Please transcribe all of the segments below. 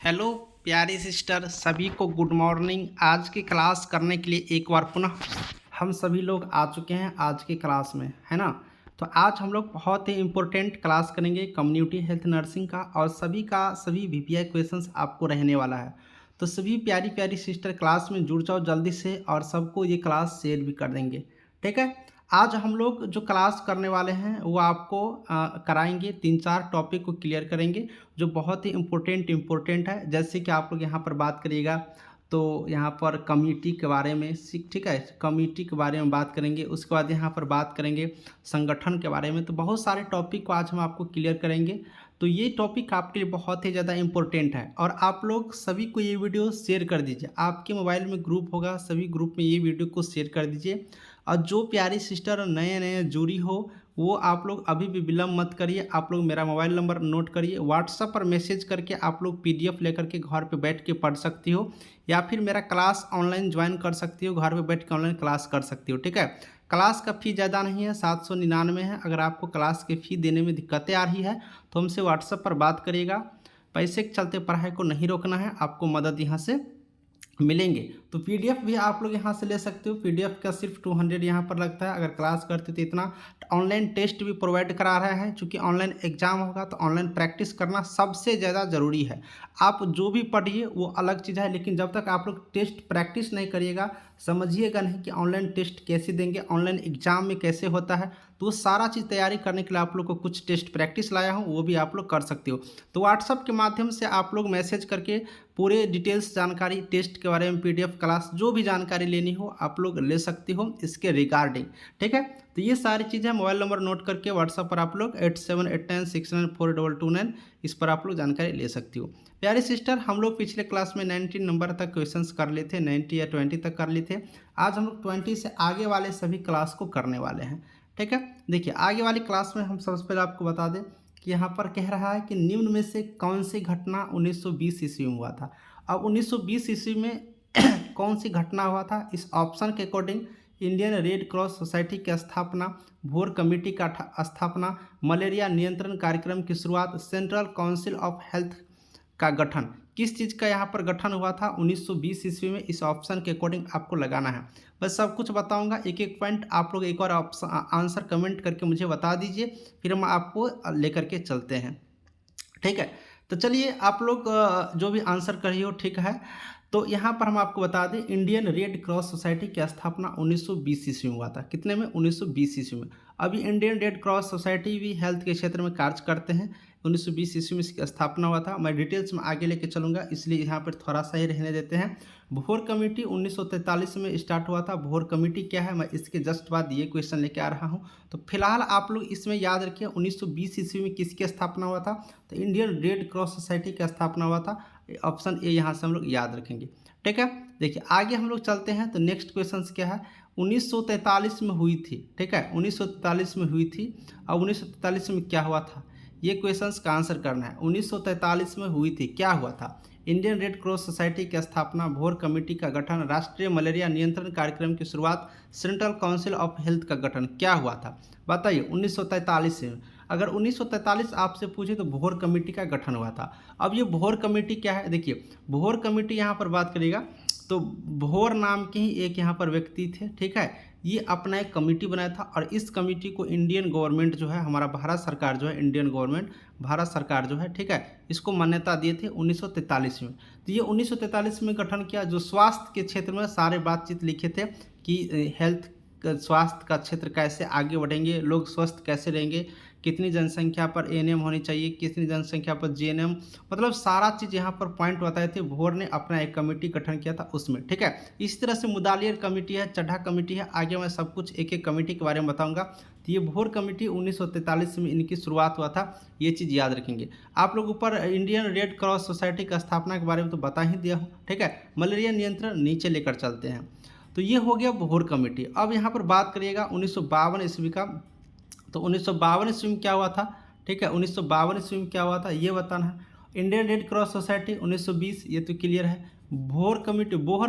Hello प्यारी sister, सभी को गुड मॉर्निंग। आज की क्लास करने के लिए एक बार पुनः हम सभी लोग आ चुके हैं आज की क्लास में, है ना। तो आज हम लोग बहुत ही इम्पोर्टेंट क्लास करेंगे कम्युनिटी हेल्थ नर्सिंग का, और सभी का सभी वीपीआई क्वेश्चंस आपको रहने वाला है। तो सभी प्यारी प्यारी सिस्टर क्लास में जुड़ जाओ जल्दी से, और सबको ये क्लास शेयर भी कर देंगे, ठीक है। आज हम लोग जो क्लास करने वाले हैं वो आपको कराएंगे, 3-4 टॉपिक को क्लियर करेंगे जो बहुत ही इम्पोर्टेंट है। जैसे कि आप लोग यहाँ पर बात करिएगा तो यहाँ पर कम्युनिटी के बारे में ठीक है, कम्युनिटी के बारे में बात करेंगे। उसके बाद यहाँ पर बात करेंगे संगठन के बारे में। तो बहुत सारे टॉपिक को आज हम आपको क्लियर करेंगे। तो ये टॉपिक आपके लिए बहुत ही ज़्यादा इम्पोर्टेंट है, और आप लोग सभी को ये वीडियो शेयर कर दीजिए। आपके मोबाइल में ग्रुप होगा, सभी ग्रुप में ये वीडियो को शेयर कर दीजिए। और जो प्यारी सिस्टर नए नए जुड़ी हो वो आप लोग अभी भी विलम्ब मत करिए। आप लोग मेरा मोबाइल नंबर नोट करिए, व्हाट्सएप पर मैसेज करके आप लोग पीडीएफ लेकर के घर पे बैठ के पढ़ सकती हो, या फिर मेरा क्लास ऑनलाइन ज्वाइन कर सकती हो, घर पे बैठ के ऑनलाइन क्लास कर सकती हो, ठीक है। क्लास का फ़ी ज़्यादा नहीं है, 799 है। अगर आपको क्लास की फ़ी देने में दिक्कतें आ रही है तो हमसे व्हाट्सएप पर बात करिएगा। पैसे के चलते पढ़ाई को नहीं रोकना है, आपको मदद यहाँ से मिलेंगे। तो पीडीएफ भी आप लोग यहाँ से ले सकते हो। पीडीएफ का सिर्फ 200 यहाँ पर लगता है। अगर क्लास करते तो इतना। ऑनलाइन टेस्ट भी प्रोवाइड करा रहा है, चूँकि ऑनलाइन एग्जाम होगा तो ऑनलाइन प्रैक्टिस करना सबसे ज़्यादा ज़रूरी है। आप जो भी पढ़िए वो अलग चीज़ है, लेकिन जब तक आप लोग टेस्ट प्रैक्टिस नहीं करिएगा, समझिएगा नहीं कि ऑनलाइन टेस्ट कैसे देंगे, ऑनलाइन एग्जाम में कैसे होता है। तो वो सारा चीज़ तैयारी करने के लिए आप लोग को कुछ टेस्ट प्रैक्टिस लाया हूँ, वो भी आप लोग कर सकते हो। तो व्हाट्सअप के माध्यम से आप लोग मैसेज करके पूरे डिटेल्स जानकारी, टेस्ट के बारे में, पीडीएफ क्लास, जो भी जानकारी लेनी हो आप लोग ले सकते हो इसके रिगार्डिंग, ठीक है। तो ये सारी चीज़ें मोबाइल नंबर नोट करके व्हाट्सएप पर आप लोग 8789694229 इस पर आप लोग जानकारी ले सकती हो। प्यारे सिस्टर, हम लोग पिछले क्लास में 19 नंबर तक क्वेश्चंस कर लिए थे, 90 या 20 तक कर लिए थे। आज हम लोग 20 से आगे वाले सभी क्लास को करने वाले हैं, ठीक है। देखिए, आगे वाली क्लास में हम सबसे पहले आपको बता दें कि यहाँ पर कह रहा है कि निम्न में से कौन सी घटना 1920 ईस्वी में हुआ था। अब 1920 ईस्वी में कौन सी घटना हुआ था, इस ऑप्शन के according Indian red cross society की स्थापना, भोर कमेटी का स्थापना, मलेरिया नियंत्रण कार्यक्रम की शुरुआत, सेंट्रल काउंसिल ऑफ हेल्थ का गठन। किस चीज़ का यहाँ पर गठन हुआ था 1920 ईस्वी में, इस ऑप्शन के अकॉर्डिंग आपको लगाना है। बस सब कुछ बताऊंगा, एक एक पॉइंट आप लोग एक और आंसर कमेंट करके मुझे बता दीजिए, फिर हम आपको लेकर के चलते हैं, ठीक है। तो चलिए, आप लोग जो भी आंसर करिए हो, ठीक है। तो यहाँ पर हम आपको बता दें, इंडियन रेड क्रॉस सोसाइटी की स्थापना 1920 ईस्वी में हुआ था। कितने में? 1920 ईस्वी में। अभी इंडियन रेड क्रॉस सोसाइटी भी हेल्थ के क्षेत्र में कार्य करते हैं। 1920 ईस्वी में इसकी स्थापना हुआ था। मैं डिटेल्स में आगे लेके चलूँगा, इसलिए यहाँ पर थोड़ा सा ही रहने देते हैं। भोर कमेटी 1943 में स्टार्ट हुआ था। भोर कमेटी क्या है, मैं इसके जस्ट बाद ये क्वेश्चन लेके आ रहा हूँ। तो फिलहाल आप लोग इसमें याद रखिए 1920 ईस्वी में किसकी स्थापना हुआ था, तो इंडियन रेड क्रॉस सोसाइटी की स्थापना हुआ था। ऑप्शन ए यहाँ से हम लोग याद रखेंगे, ठीक है। देखिए, आगे हम लोग चलते हैं। तो नेक्स्ट क्वेश्चन क्या है, 1943 में हुई थी, ठीक है, 1943 में हुई थी। और 1943 में क्या हुआ था, ये क्वेश्चंस का आंसर करना है। 1943 में हुई थी, क्या हुआ था? इंडियन रेड क्रॉस सोसाइटी की स्थापना, भोर कमेटी का गठन, राष्ट्रीय मलेरिया नियंत्रण कार्यक्रम की शुरुआत, सेंट्रल काउंसिल ऑफ हेल्थ का गठन। क्या हुआ था बताइए 1943 में। अगर 1943 आपसे पूछे तो भोर कमेटी का गठन हुआ था। अब ये भोर कमेटी क्या है, देखिए भोर कमेटी यहाँ पर बात करिएगा तो भोर नाम के ही एक यहाँ पर व्यक्ति थे, ठीक है। ये अपना एक कमेटी बनाया था, और इस कमेटी को इंडियन गवर्नमेंट जो है, हमारा भारत सरकार जो है, इंडियन गवर्नमेंट भारत सरकार जो है, ठीक है, इसको मान्यता दिए थे 1943 में। तो ये 1943 में गठन किया, जो स्वास्थ्य के क्षेत्र में सारे बातचीत लिखे थे कि हेल्थ स्वास्थ्य का क्षेत्र कैसे आगे बढ़ेंगे, लोग स्वस्थ कैसे रहेंगे, कितनी जनसंख्या पर एएनएम होनी चाहिए, कितनी जनसंख्या पर जीएनएम, मतलब सारा चीज़ यहाँ पर पॉइंट बताए थे। भोर ने अपना एक कमेटी गठन किया था उसमें, ठीक है। इस तरह से मुदालियर कमेटी है, चड्ढा कमेटी है, आगे मैं सब कुछ एक एक कमेटी के बारे में बताऊंगा। तो ये भोर कमेटी 1943 में इनकी शुरुआत हुआ था, ये चीज़ याद रखेंगे आप लोग। ऊपर इंडियन रेड क्रॉस सोसाइटी की स्थापना के बारे में तो बता ही दिया हूँ, ठीक है। मलेरिया नियंत्रण नीचे लेकर चलते हैं। तो ये हो गया भोर कमेटी। अब यहाँ पर बात करिएगा 1952 ईस्वी का। तो 1952 ईस्वी में क्या हुआ था, ठीक है, 1952 ईस्वी में क्या हुआ था ये बताना है। इंडियन रेड क्रॉस सोसाइटी 1920, ये तो क्लियर है। बोहर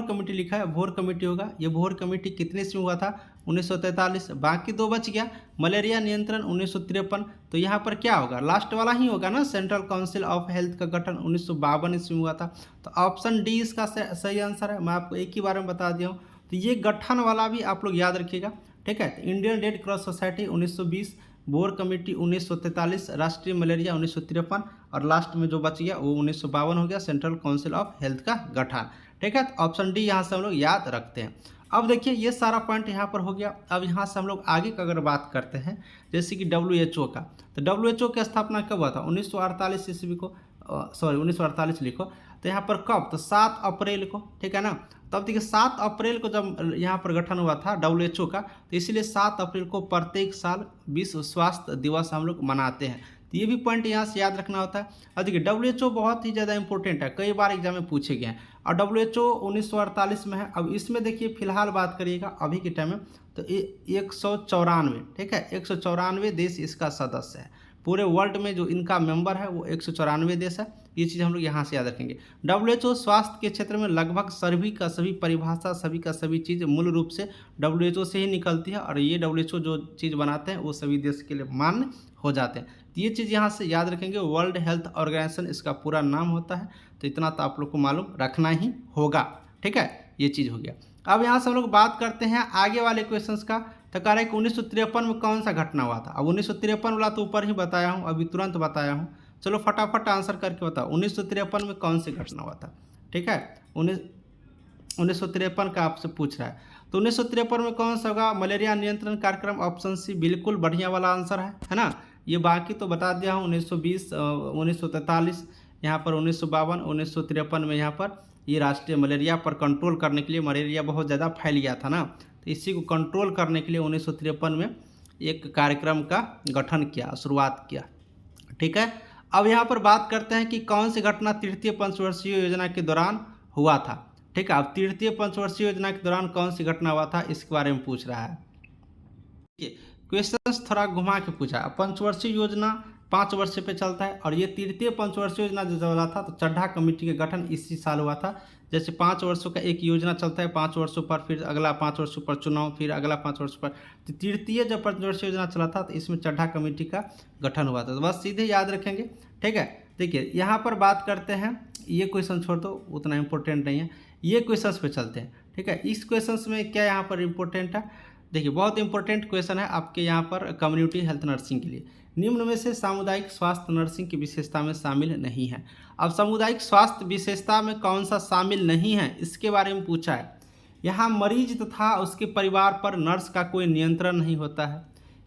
कमेटी लिखा है, बोहर कमेटी होगा। ये बोहर कमेटी कितने ईस्वी में हुआ था? 1943। बाकी दो बच गया। मलेरिया नियंत्रण 1953। तो यहाँ पर क्या होगा? लास्ट वाला ही होगा ना, सेंट्रल काउंसिल ऑफ हेल्थ का गठन 1952 ईस्वी में हुआ था। तो ऑप्शन डी इसका सही आंसर है। मैं आपको एक ही बारे में बता दिया हूँ। तो ये गठन वाला भी आप लोग याद रखिएगा, ठीक है। Indian red cross society 1920, bore committee 1943, राष्ट्रीय मलेरिया 1953 और लास्ट में जो बच गया वो 1952 हो गया, सेंट्रल काउंसिल ऑफ हेल्थ का गठन, ठीक है। तो ऑप्शन डी यहाँ से हम लोग याद रखते हैं। अब देखिए ये सारा पॉइंट यहाँ पर हो गया। अब यहाँ से हम लोग आगे का अगर बात करते हैं, जैसे कि WHO का, तो WHO की स्थापना कब हुआ था? 1948 ईस्वी को, सॉरी 1948 लिखो। तो यहाँ पर कब? तो 7 अप्रैल को, ठीक है ना। तब देखिए 7 अप्रैल को जब यहाँ पर गठन हुआ था WHO का, तो इसलिए 7 अप्रैल को प्रत्येक साल विश्व स्वास्थ्य दिवस हम लोग मनाते हैं। तो ये भी पॉइंट यहाँ से याद रखना होता है। और देखिए WHO बहुत ही ज़्यादा इंपॉर्टेंट है, कई बार एग्जाम में पूछे गए हैं। और WHO 1948 में है। अब इसमें देखिए फिलहाल बात करिएगा अभी के टाइम में, तो 194, ठीक है, 194 देश इसका सदस्य है। पूरे वर्ल्ड में जो इनका मेंबर है वो 194 देश है। ये चीज़ हम लोग यहाँ से याद रखेंगे। WHO स्वास्थ्य के क्षेत्र में लगभग सभी का सभी परिभाषा, सभी का सभी चीज़ मूल रूप से WHO से ही निकलती है। और ये WHO जो चीज़ बनाते हैं वो सभी देश के लिए मान्य हो जाते हैं। तो ये चीज़ यहाँ से याद रखेंगे। वर्ल्ड हेल्थ ऑर्गेनाइजेशन इसका पूरा नाम होता है। तो इतना तो आप लोग को मालूम रखना ही होगा, ठीक है। ये चीज़ हो गया। अब यहाँ से हम लोग बात करते हैं आगे वाले क्वेश्चंस का। तो कह रहा है कि 1953 में कौन सा घटना हुआ था? अब 1953 वाला तो ऊपर ही बताया हूँ, अभी तुरंत बताया हूँ। चलो फटाफट आंसर करके बताओ 1953 में कौन सी घटना हुआ था, ठीक है। 1953 का आपसे पूछ रहा है। तो 1953 में कौन सा होगा? मलेरिया नियंत्रण कार्यक्रम, ऑप्शन सी बिल्कुल बढ़िया वाला आंसर है ना। ये बाकी तो बता दिया हूँ, 1920, 1943, यहाँ पर 1952, 1953 में यहाँ पर ये राष्ट्रीय मलेरिया पर कंट्रोल करने के लिए, मलेरिया बहुत ज़्यादा फैल गया था ना, तो इसी को कंट्रोल करने के लिए 1953 में एक कार्यक्रम का गठन किया, शुरुआत किया, ठीक है। अब यहाँ पर बात करते हैं कि कौन सी घटना तृतीय पंचवर्षीय योजना के दौरान हुआ था, ठीक है। अब तृतीय पंचवर्षीय योजना के दौरान कौन सी घटना हुआ था इसके बारे में पूछ रहा है। क्वेश्चंस थोड़ा घुमा के पूछा। पंचवर्षीय योजना 5 वर्ष पे चलता है और ये तृतीय पंचवर्षीय योजना जो चला था, तो चड्ढा कमेटी का गठन इसी साल हुआ था। जैसे 5 वर्षों का एक योजना चलता है, 5 वर्षों पर, फिर अगला 5 वर्षों पर चुनाव, फिर अगला 5 वर्षों पर। तो तृतीय जब पंचवर्षीय योजना चला था तो इसमें चड्ढा कमेटी का गठन हुआ था। तो बस सीधे याद रखेंगे, ठीक है। देखिए यहाँ पर बात करते हैं, ये क्वेश्चन छोड़ दो, उतना इंपॉर्टेंट नहीं है। ये क्वेश्चन पे चलते हैं, ठीक है। इस क्वेश्चन में क्या यहाँ पर इंपॉर्टेंट है? देखिए बहुत इंपॉर्टेंट क्वेश्चन है आपके यहाँ पर कम्युनिटी हेल्थ नर्सिंग के लिए। निम्न में से सामुदायिक स्वास्थ्य नर्सिंग की विशेषता में शामिल नहीं है। अब सामुदायिक स्वास्थ्य विशेषता में कौन सा शामिल नहीं है इसके बारे में पूछा है। यहाँ मरीज तथा उसके परिवार पर नर्स का कोई नियंत्रण नहीं होता है।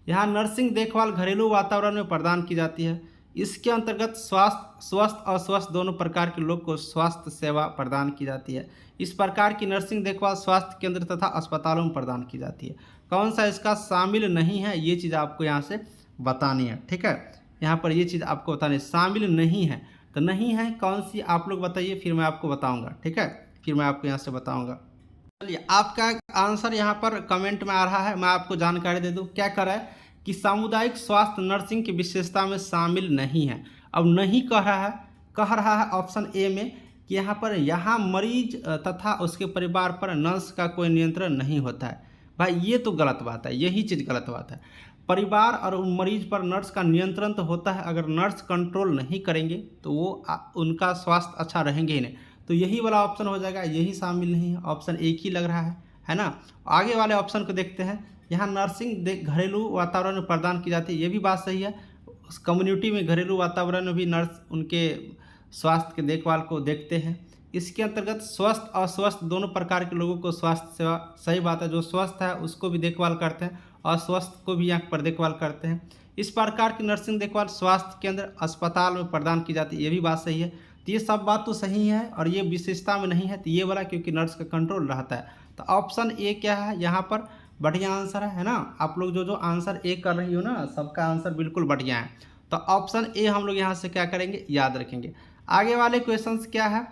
यहाँ नर्सिंग देखभाल घरेलू वातावरण में प्रदान की जाती है। इसके अंतर्गत स्वस्थ और अस्वस्थ दोनों प्रकार के लोग को स्वास्थ्य सेवा प्रदान की जाती है। इस प्रकार की नर्सिंग देखभाल स्वास्थ्य केंद्र तथा अस्पतालों में प्रदान की जाती है। कौन सा इसका शामिल नहीं है, ये चीज़ आपको यहाँ से बतानी है, ठीक है। यहाँ पर ये चीज़ आपको बतानी है, शामिल नहीं है। तो नहीं है कौन सी आप लोग बताइए, फिर मैं आपको बताऊँगा, ठीक है। फिर मैं आपको यहाँ से बताऊँगा। चलिए आपका आंसर यहाँ पर कमेंट में आ रहा है, मैं आपको जानकारी दे दूँ। क्या कर रहा है कि सामुदायिक स्वास्थ्य नर्सिंग की विशेषता में शामिल नहीं है। अब नहीं कह रहा है ऑप्शन ए में कि यहाँ मरीज तथा उसके परिवार पर नर्स का कोई नियंत्रण नहीं होता है। भाई ये तो गलत बात है, यही चीज़ गलत बात है। परिवार और मरीज पर नर्स का नियंत्रण तो होता है, अगर नर्स कंट्रोल नहीं करेंगे तो वो उनका स्वास्थ्य अच्छा रहेंगे ही नहीं। तो यही वाला ऑप्शन हो जाएगा, यही शामिल नहीं है। ऑप्शन एक ही लग रहा है ना। आगे वाले ऑप्शन को देखते हैं। यहाँ नर्सिंग घरेलू वातावरण में प्रदान की जाती है, ये भी बात सही है। उस कम्युनिटी में घरेलू वातावरण में भी नर्स उनके स्वास्थ्य के देखभाल को देखते हैं। इसके अंतर्गत स्वस्थ और अस्वस्थ दोनों प्रकार के लोगों को स्वास्थ्य सेवा, सही बात है, जो स्वस्थ है उसको भी देखभाल करते हैं और स्वस्थ को भी यहाँ पर देखभाल करते हैं। इस प्रकार की नर्सिंग देखभाल स्वास्थ्य केंद्र अस्पताल में प्रदान की जाती है, ये भी बात सही है। तो ये सब बात तो सही है और ये विशेषता में नहीं है, तो ये वाला क्योंकि नर्स का कंट्रोल रहता है। तो ऑप्शन ए क्या है यहाँ पर बढ़िया आंसर है ना। आप लोग जो आंसर ए कर रही हो ना, सबका आंसर बिल्कुल बढ़िया है। तो ऑप्शन ए हम लोग यहाँ से क्या करेंगे, याद रखेंगे। आगे वाले क्वेश्चंस क्या है,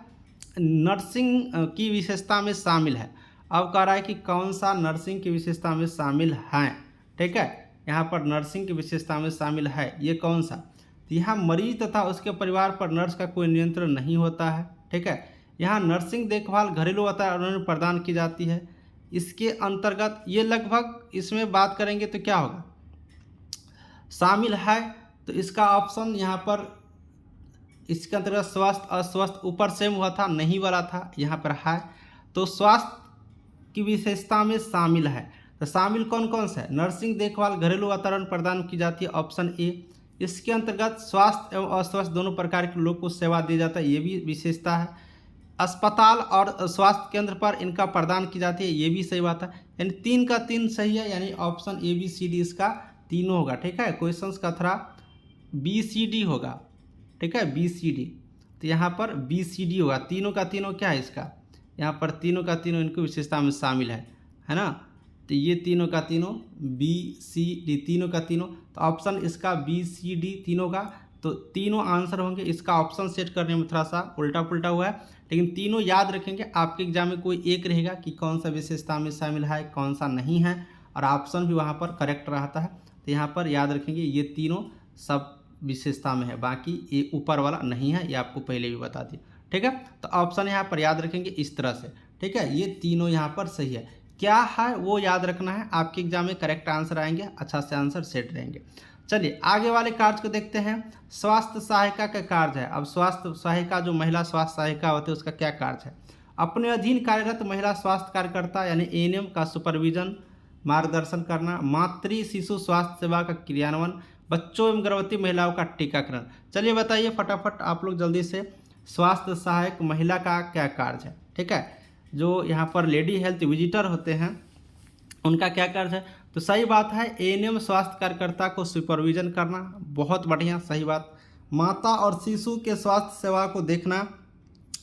नर्सिंग की विशेषता में शामिल है। अब कह रहा है कि कौन सा नर्सिंग की विशेषता में शामिल है, ठीक है। यहाँ पर नर्सिंग की विशेषता में शामिल है, ये कौन सा? तो यहाँ मरीज तथा उसके परिवार पर नर्स का कोई नियंत्रण नहीं होता है, ठीक है। यहाँ नर्सिंग देखभाल घरेलू वातावरण में प्रदान की जाती है। इसके अंतर्गत ये लगभग इसमें बात करेंगे तो क्या होगा, शामिल है। तो इसका ऑप्शन यहाँ पर इसके अंतर्गत स्वास्थ्य अस्वस्थ ऊपर सेम हुआ था, नहीं वाला था, यहाँ पर है। तो स्वास्थ्य की विशेषता में शामिल है। तो शामिल कौन कौन सा है, नर्सिंग देखभाल घरेलू वातावरण प्रदान की जाती है, ऑप्शन ए। इसके अंतर्गत स्वास्थ्य एवं अस्वस्थ दोनों प्रकार के लोग को सेवा दी जाता है, ये भी विशेषता है। अस्पताल और स्वास्थ्य केंद्र पर इनका प्रदान की जाती है, ये भी सही बात है। यानी 3 का 3 सही है, यानी option A B C D इसका तीनों होगा। ठीक है, क्वेश्चन का थोड़ा बी सी डी होगा। ठीक है, बी सी डी, तो यहाँ पर बी सी डी होगा। तीनों का तीनों क्या है इसका, यहाँ पर तीनों का तीनों इनको विशेषता में शामिल है ना। तो ये तीनों का तीनों बी सी डी, तीनों का तीनों, तो ऑप्शन इसका बी सी डी तीनों का, तो तीनों आंसर होंगे। इसका ऑप्शन सेट करने में थोड़ा सा उल्टा पुल्टा हुआ है, लेकिन तीनों याद रखेंगे। आपके एग्जाम में कोई एक रहेगा कि कौन सा विशेषता में शामिल है, कौन सा नहीं है, और ऑप्शन भी वहाँ पर करेक्ट रहता है। तो यहाँ पर याद रखेंगे ये तीनों सब विशेषता में है, बाकी ये ऊपर वाला नहीं है, ये आपको पहले भी बता दिया। ठीक है, तो ऑप्शन यहाँ पर याद रखेंगे इस तरह से। ठीक है, ये तीनों यहाँ पर सही है। क्या है वो याद रखना है, आपके एग्जाम में करेक्ट आंसर आएंगे, अच्छा से आंसर सेट रहेंगे। चलिए आगे वाले कार्य को देखते हैं। स्वास्थ्य सहायिका का कार्य है। अब स्वास्थ्य सहायिका जो महिला स्वास्थ्य सहायिका होती है उसका क्या कार्य है, अपने अधीन कार्यरत महिला स्वास्थ्य कार्यकर्ता यानी एएनएम का सुपरविजन मार्गदर्शन करना, मातृ शिशु स्वास्थ्य सेवा का क्रियान्वयन, बच्चों एवं गर्भवती महिलाओं का टीकाकरण। चलिए बताइए फटाफट आप लोग जल्दी से, स्वास्थ्य सहायक महिला का क्या कार्य है। ठीक है, जो यहाँ पर लेडी हेल्थ विजिटर होते हैं उनका क्या कार्य है, तो सही बात है एएनएम स्वास्थ्य कार्यकर्ता को सुपरविजन करना, बहुत बढ़िया, सही बात। माता और शिशु के स्वास्थ्य सेवा को देखना,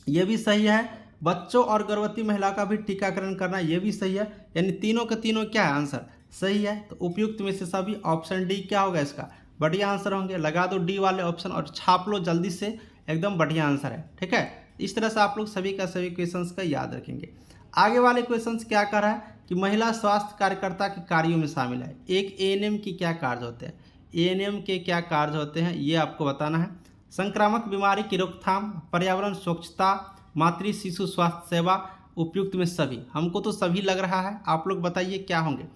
ये भी सही है। बच्चों और गर्भवती महिला का भी टीकाकरण करना, ये भी सही है। यानी तीनों के तीनों क्या है आंसर सही है। तो उपयुक्त में से सभी ऑप्शन डी क्या होगा इसका, बढ़िया आंसर होंगे। लगा दो डी वाले ऑप्शन और छाप लो जल्दी से, एकदम बढ़िया आंसर है। ठीक है, इस तरह से आप लोग सभी का सभी क्वेश्चंस का याद रखेंगे। आगे वाले क्वेश्चंस क्या कर रहा है कि महिला स्वास्थ्य कार्यकर्ता के कार्यों में शामिल है। एक एएनएम की क्या कार्य होते हैं, एएनएम के क्या कार्य होते हैं ये आपको बताना है। संक्रामक बीमारी की रोकथाम, पर्यावरण स्वच्छता, मातृ शिशु स्वास्थ्य सेवा, उपयुक्त में सभी। हमको तो सभी लग रहा है, आप लोग बताइए क्या होंगे।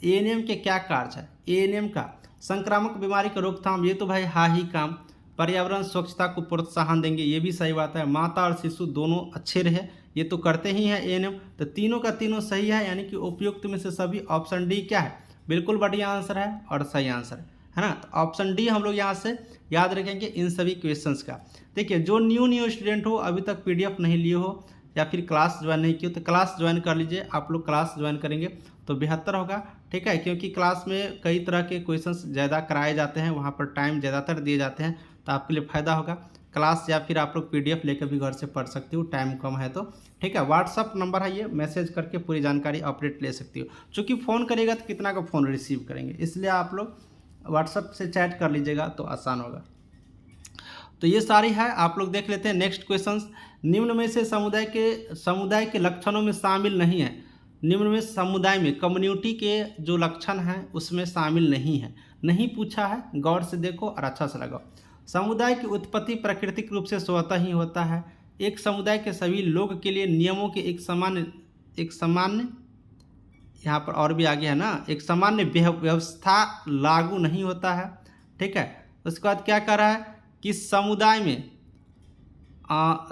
एएनएम के क्या कार्य है, एएनएम का संक्रामक बीमारी की रोकथाम, ये तो भाई हा ही काम। पर्यावरण स्वच्छता को प्रोत्साहन देंगे, ये भी सही बात है। माता और शिशु दोनों अच्छे रहे, ये तो करते ही हैं एएनएम। तो तीनों का तीनों सही है, यानी कि उपयुक्त में से सभी, ऑप्शन डी क्या है, बिल्कुल बढ़िया आंसर है और सही आंसर है ना। तो ऑप्शन डी हम लोग यहाँ से याद रखेंगे इन सभी क्वेश्चंस का। देखिए जो न्यू स्टूडेंट हो, अभी तक पीडीएफ नहीं लिए हो या फिर क्लास ज्वाइन नहीं की हो, तो क्लास ज्वाइन कर लीजिए। आप लोग क्लास ज्वाइन करेंगे तो बेहतर होगा। ठीक है, क्योंकि क्लास में कई तरह के क्वेश्चंस ज़्यादा कराए जाते हैं, वहाँ पर टाइम ज़्यादातर दिए जाते हैं, तो आपके लिए फ़ायदा होगा। क्लास या फिर आप लोग पीडीएफ लेकर भी घर से पढ़ सकते हो, टाइम कम है तो। ठीक है, व्हाट्सअप नंबर है ये, मैसेज करके पूरी जानकारी अपडेट ले सकती हो। चूँकि फ़ोन करेगा तो कितना का फ़ोन रिसीव करेंगे, इसलिए आप लोग व्हाट्सअप से चैट कर लीजिएगा तो आसान होगा। तो ये सारी है, आप लोग देख लेते हैं नेक्स्ट क्वेश्चंस। निम्न में से समुदाय के लक्षणों में शामिल नहीं है। निम्न में समुदाय में कम्युनिटी के जो लक्षण हैं उसमें शामिल नहीं है, नहीं पूछा है, गौर से देखो और अच्छा से लगाओ। समुदाय की उत्पत्ति प्राकृतिक रूप से स्वतः ही होता है। एक समुदाय के सभी लोग के लिए नियमों के एक सामान्य यहाँ पर और भी आगे है ना, एक सामान्य व्यवस्था लागू नहीं होता है। ठीक है, उसके बाद क्या कर रहा है कि समुदाय में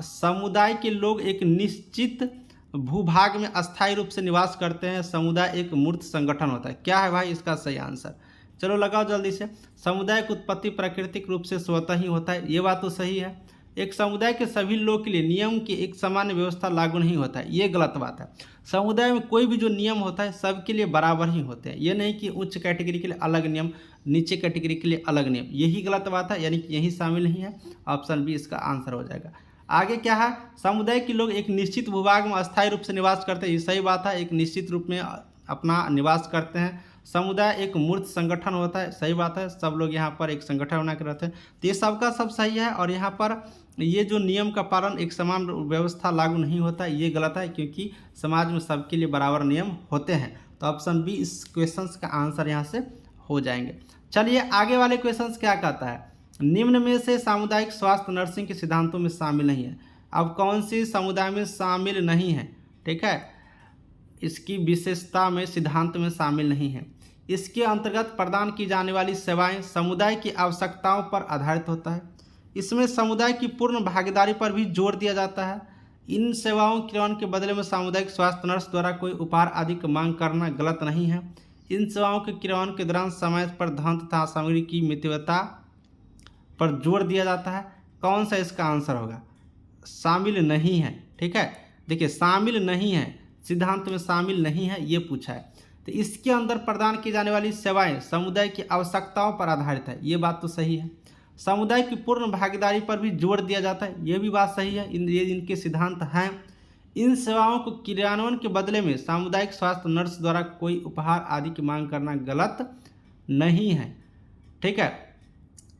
समुदाय के लोग एक निश्चित भूभाग में अस्थायी रूप से निवास करते हैं। समुदाय एक मूर्त संगठन होता है। क्या है भाई इसका सही आंसर, चलो लगाओ जल्दी से। समुदाय की उत्पत्ति प्राकृतिक रूप से स्वतः ही होता है, ये बात तो सही है। एक समुदाय के सभी लोग के लिए नियम की एक सामान्य व्यवस्था लागू नहीं होता है, ये गलत बात है। समुदाय में कोई भी जो नियम होता है सबके लिए बराबर ही होते हैं, ये नहीं कि उच्च कैटेगरी के लिए अलग नियम, नीचे कैटेगरी के लिए अलग नियम, यही गलत बात है, यानी कि यही शामिल नहीं है। ऑप्शन बी इसका आंसर हो जाएगा। आगे क्या है, समुदाय के लोग एक निश्चित भूभाग में अस्थायी रूप से निवास करते हैं, ये सही बात है, एक निश्चित रूप में अपना निवास करते हैं। समुदाय एक मूर्त संगठन होता है, सही बात है, सब लोग यहाँ पर एक संगठन बना के रहते हैं, तो ये सबका सब सही है। और यहाँ पर ये जो नियम का पालन एक समान व्यवस्था लागू नहीं होता, ये गलत है, क्योंकि समाज में सबके लिए बराबर नियम होते हैं। तो ऑप्शन बी इस क्वेश्चन का आंसर यहाँ से हो जाएंगे। चलिए आगे वाले क्वेश्चन क्या कहता है, निम्न में से सामुदायिक स्वास्थ्य नर्सिंग के सिद्धांतों में शामिल नहीं है। अब कौन सी समुदाय में शामिल नहीं है, ठीक है, इसकी विशेषता में सिद्धांत में शामिल नहीं है। इसके अंतर्गत प्रदान की जाने वाली सेवाएं समुदाय की आवश्यकताओं पर आधारित होता है। इसमें समुदाय की पूर्ण भागीदारी पर भी जोर दिया जाता है। इन सेवाओं क्रियान्वयन के बदले में सामुदायिक स्वास्थ्य नर्स द्वारा कोई उपहार आदि की मांग करना गलत नहीं है। इन सेवाओं के क्रियान्वयन के दौरान समय पर धन तथा सामग्री की मितव्ययता पर जोर दिया जाता है। कौन सा इसका आंसर होगा? शामिल नहीं है, ठीक है। देखिए शामिल नहीं है, सिद्धांत में शामिल नहीं है, ये पूछा है। तो इसके अंदर प्रदान की जाने वाली सेवाएं समुदाय की आवश्यकताओं पर आधारित है, ये बात तो सही है। समुदाय की पूर्ण भागीदारी पर भी जोर दिया जाता है, ये भी बात सही है। ये इनके सिद्धांत हैं। इन सेवाओं को क्रियान्वयन के बदले में सामुदायिक स्वास्थ्य नर्स द्वारा कोई उपहार आदि की मांग करना गलत नहीं है, ठीक है।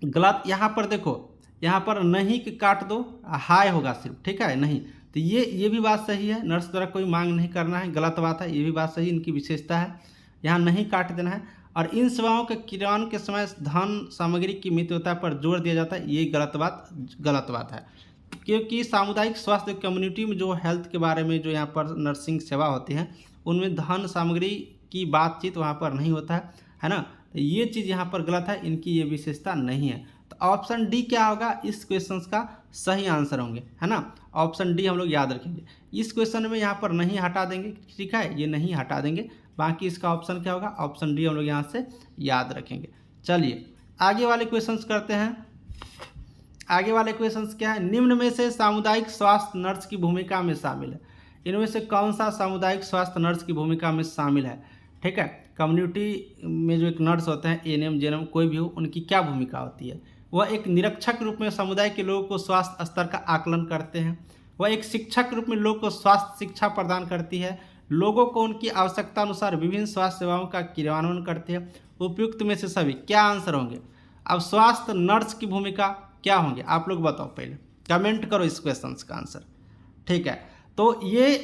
गलत यहाँ पर देखो, यहाँ पर नहीं कि काट दो, हाय होगा सिर्फ, ठीक है, नहीं। तो ये भी बात सही है, नर्स द्वारा कोई मांग नहीं करना है, गलत बात है, ये भी बात सही, इनकी विशेषता है, यहाँ नहीं काट देना है। और इन सेवाओं के क्रियान्वयन के समय धन सामग्री की मितव्ययता पर जोर दिया जाता है, ये गलत बात है। क्योंकि सामुदायिक स्वास्थ्य कम्युनिटी में जो हेल्थ के बारे में जो यहाँ पर नर्सिंग सेवा होती है उनमें धन सामग्री की बातचीत वहाँ पर नहीं होता है ना। तो ये चीज़ यहाँ पर गलत है, इनकी ये विशेषता नहीं है। तो ऑप्शन डी क्या होगा इस क्वेश्चन का सही आंसर होंगे, है ना। ऑप्शन डी हम लोग याद रखेंगे। इस क्वेश्चन में यहाँ पर नहीं हटा देंगे, ठीक है, ये नहीं हटा देंगे। बाकी इसका ऑप्शन क्या होगा? ऑप्शन डी हम लोग यहाँ से याद रखेंगे। चलिए आगे वाले क्वेश्चंस करते हैं। आगे वाले क्वेश्चंस क्या है? निम्न में से सामुदायिक स्वास्थ्य नर्स की भूमिका में शामिल है। इनमें से कौन सा सामुदायिक स्वास्थ्य नर्स की भूमिका में शामिल है, ठीक है। कम्युनिटी में जो एक नर्स होते हैं, एएनएम जेएनएम कोई भी हो, उनकी क्या भूमिका होती है? वह एक निरीक्षक रूप में समुदाय के लोगों को स्वास्थ्य स्तर का आकलन करते हैं। वह एक शिक्षक रूप में लोगों को स्वास्थ्य शिक्षा प्रदान करती है। लोगों को उनकी आवश्यकता अनुसार विभिन्न स्वास्थ्य सेवाओं का क्रियान्वयन करते हैं। उपयुक्त में से सभी क्या आंसर होंगे? अब स्वास्थ्य नर्स की भूमिका क्या होंगे आप लोग बताओ, पहले कमेंट करो इस क्वेश्चन का आंसर, ठीक है। तो ये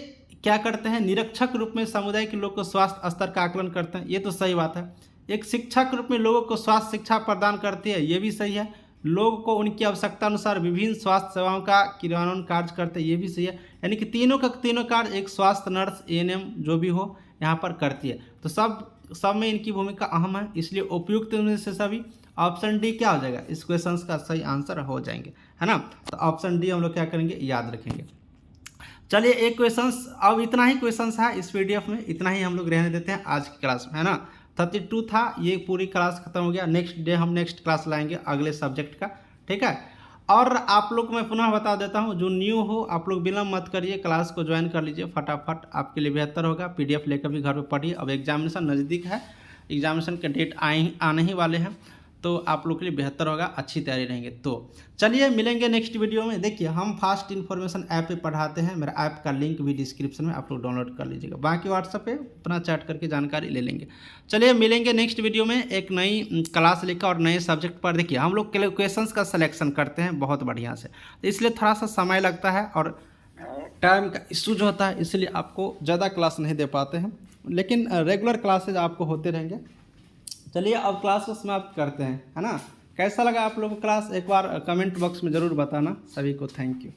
क्या करते हैं? निरीक्षक रूप में समुदाय के लोगों को स्वास्थ्य स्तर का आकलन करते हैं, ये तो सही बात है। एक शिक्षक रूप में लोगों को स्वास्थ्य शिक्षा प्रदान करती है, ये भी सही है। लोगों को उनकी आवश्यकता अनुसार विभिन्न स्वास्थ्य सेवाओं का क्रियान्वयन कार्य करते हैं, ये भी सही है। यानी कि तीनों कार्य एक स्वास्थ्य नर्स एएनएम जो भी हो यहाँ पर करती है। तो सब में इनकी भूमिका अहम है, इसलिए उपयुक्त में से सभी ऑप्शन डी क्या हो जाएगा? इस क्वेश्चन का सही आंसर हो जाएंगे, है ना। तो ऑप्शन डी हम लोग क्या करेंगे? याद रखेंगे। चलिए एक क्वेश्चन, अब इतना ही क्वेश्चन है इस पीडीएफ में, इतना ही हम लोग रहने देते हैं आज की क्लास में, है ना। 32 था, ये पूरी क्लास खत्म हो गया। नेक्स्ट डे हम नेक्स्ट क्लास लाएंगे अगले सब्जेक्ट का, ठीक है। और आप लोग मैं पुनः बता देता हूँ, जो न्यू हो आप लोग विलम्ब मत करिए, क्लास को ज्वाइन कर लीजिए फटाफट, आपके लिए बेहतर होगा। पीडीएफ लेकर भी घर पे पढ़िए। अब एग्जामिनेशन नज़दीक है, एग्जामिनेशन के डेट आने ही वाले हैं, तो आप लोग के लिए बेहतर होगा, अच्छी तैयारी रहेंगे। तो चलिए मिलेंगे नेक्स्ट वीडियो में। देखिए हम फास्ट इन्फॉर्मेशन ऐप पे पढ़ाते हैं, मेरा ऐप का लिंक भी डिस्क्रिप्शन में, आप लोग डाउनलोड कर लीजिएगा। बाकी व्हाट्सएप पे अपना चैट करके जानकारी ले लेंगे। चलिए मिलेंगे नेक्स्ट वीडियो में एक नई क्लास लेकर और नए सब्जेक्ट पर। देखिए हम लोग क्वेश्चंस का सिलेक्शन करते हैं बहुत बढ़िया से, तो इसलिए थोड़ा सा समय लगता है और टाइम का इशूज होता है, इसलिए आपको ज़्यादा क्लास नहीं दे पाते हैं, लेकिन रेगुलर क्लासेज आपको होते रहेंगे। चलिए अब क्लास को समाप्त करते हैं, है ना। कैसा लगा आप लोगों को क्लास? एक बार कमेंट बॉक्स में ज़रूर बताना। सभी को थैंक यू।